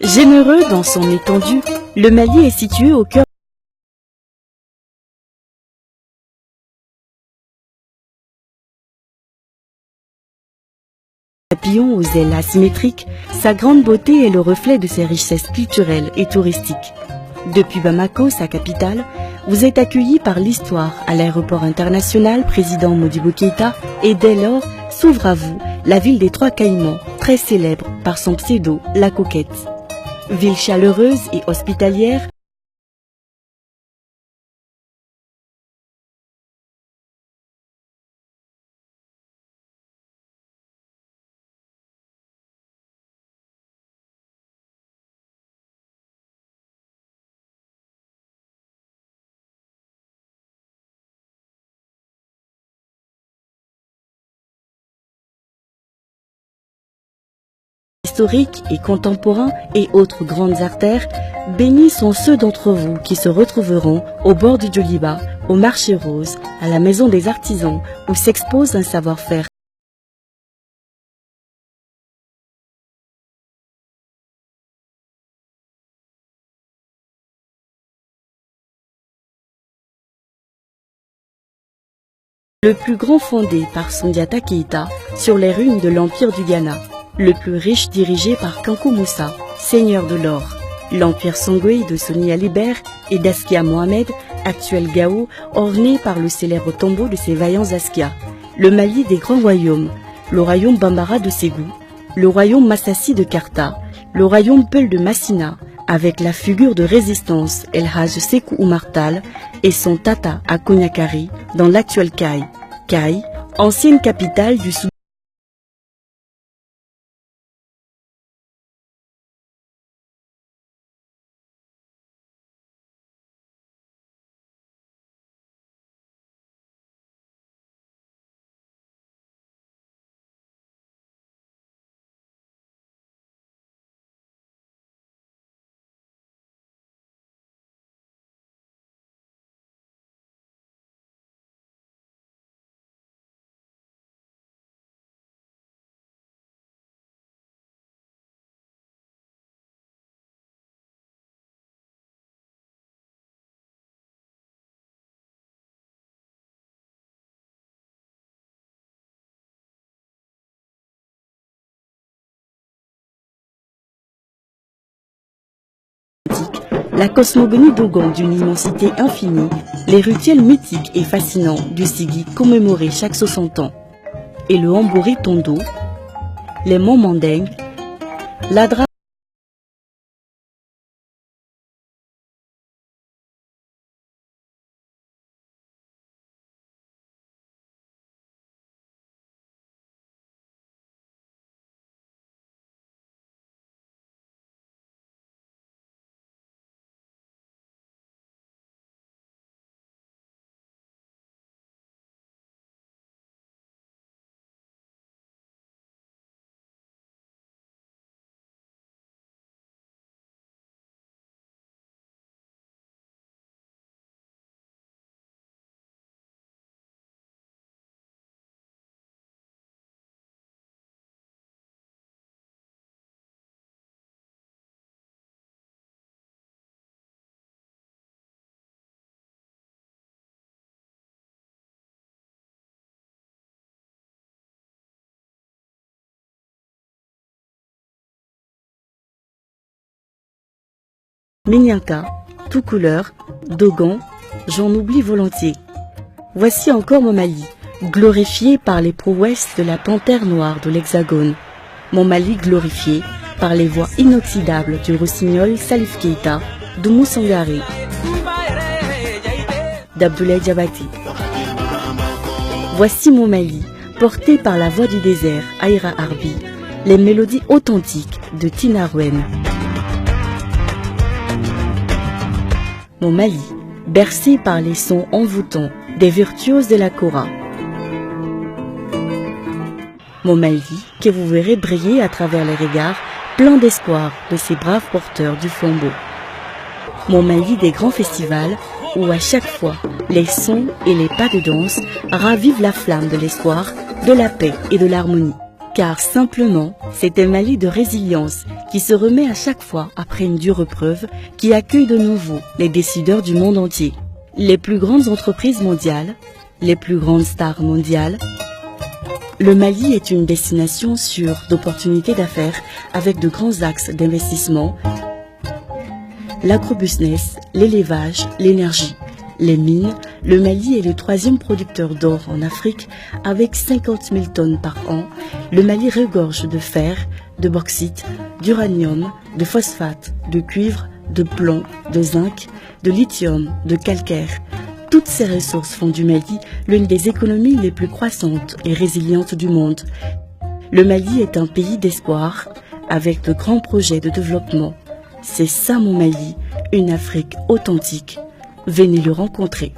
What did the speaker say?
Généreux dans son étendue, le Mali est situé au cœur papillon aux ailes asymétriques. Sa grande beauté est le reflet de ses richesses culturelles et touristiques. Depuis Bamako, sa capitale, vous êtes accueilli par l'histoire à l'aéroport international président Modibo Keïta et dès lors s'ouvre à vous la ville des Trois Caïmans, très célèbre par son pseudo La Coquette. Ville chaleureuse et hospitalière, historiques et contemporains et autres grandes artères, bénis sont ceux d'entre vous qui se retrouveront au bord du Djoliba, au marché rose, à la maison des artisans, où s'expose un savoir-faire le plus grand fondé par Sundiata Keïta sur les ruines de l'Empire du Ghana, le plus riche dirigé par Kankou Moussa, seigneur de l'or, l'Empire Songwe de Soni Alibert et d'Askia Mohamed, actuel Gao, orné par le célèbre tombeau de ses vaillants Askia, le Mali des grands royaumes, le royaume Bambara de Ségou, le royaume Massassi de Karta, le royaume Peul de Massina, avec la figure de résistance El Haj Sékou Oumar Tall et son tata à Konyakari dans l'actuel Kaï. Kaï, ancienne capitale du Soudan. La cosmogonie Dogon d'une immensité infinie, les rituels mythiques et fascinants du Sigui commémorés chaque 60 ans, et le Hambouri Tondo, les monts Mandeng, l'Adra Minyanka, tout couleur, Dogon, j'en oublie volontiers. Voici encore mon Mali, glorifié par les prouesses de la panthère noire de l'Hexagone. Mon Mali glorifié par les voix inoxydables du rossignol Salif Keïta, d'Oumou Sangaré, d'Abdoulaye Diabati. Voici mon Mali, porté par la voix du désert, Aïra Arbi, les mélodies authentiques de Tina Rouen. Mon Mali, bercé par les sons envoûtants des virtuoses de la Kora. Mon Mali, que vous verrez briller à travers les regards pleins d'espoir de ces braves porteurs du flambeau. Mon Mali des grands festivals où à chaque fois les sons et les pas de danse ravivent la flamme de l'espoir, de la paix et de l'harmonie. Car simplement, c'est un Mali de résilience qui se remet à chaque fois après une dure épreuve, qui accueille de nouveau les décideurs du monde entier. Les plus grandes entreprises mondiales, les plus grandes stars mondiales. Le Mali est une destination sûre d'opportunités d'affaires avec de grands axes d'investissement. L'agrobusiness, l'élevage, l'énergie, les mines. Le Mali est le 3e producteur d'or en Afrique avec 50 000 tonnes par an. Le Mali regorge de fer, de bauxite, d'uranium, de phosphate, de cuivre, de plomb, de zinc, de lithium, de calcaire. Toutes ces ressources font du Mali l'une des économies les plus croissantes et résilientes du monde. Le Mali est un pays d'espoir avec de grands projets de développement. C'est ça mon Mali, une Afrique authentique. Venez le rencontrer.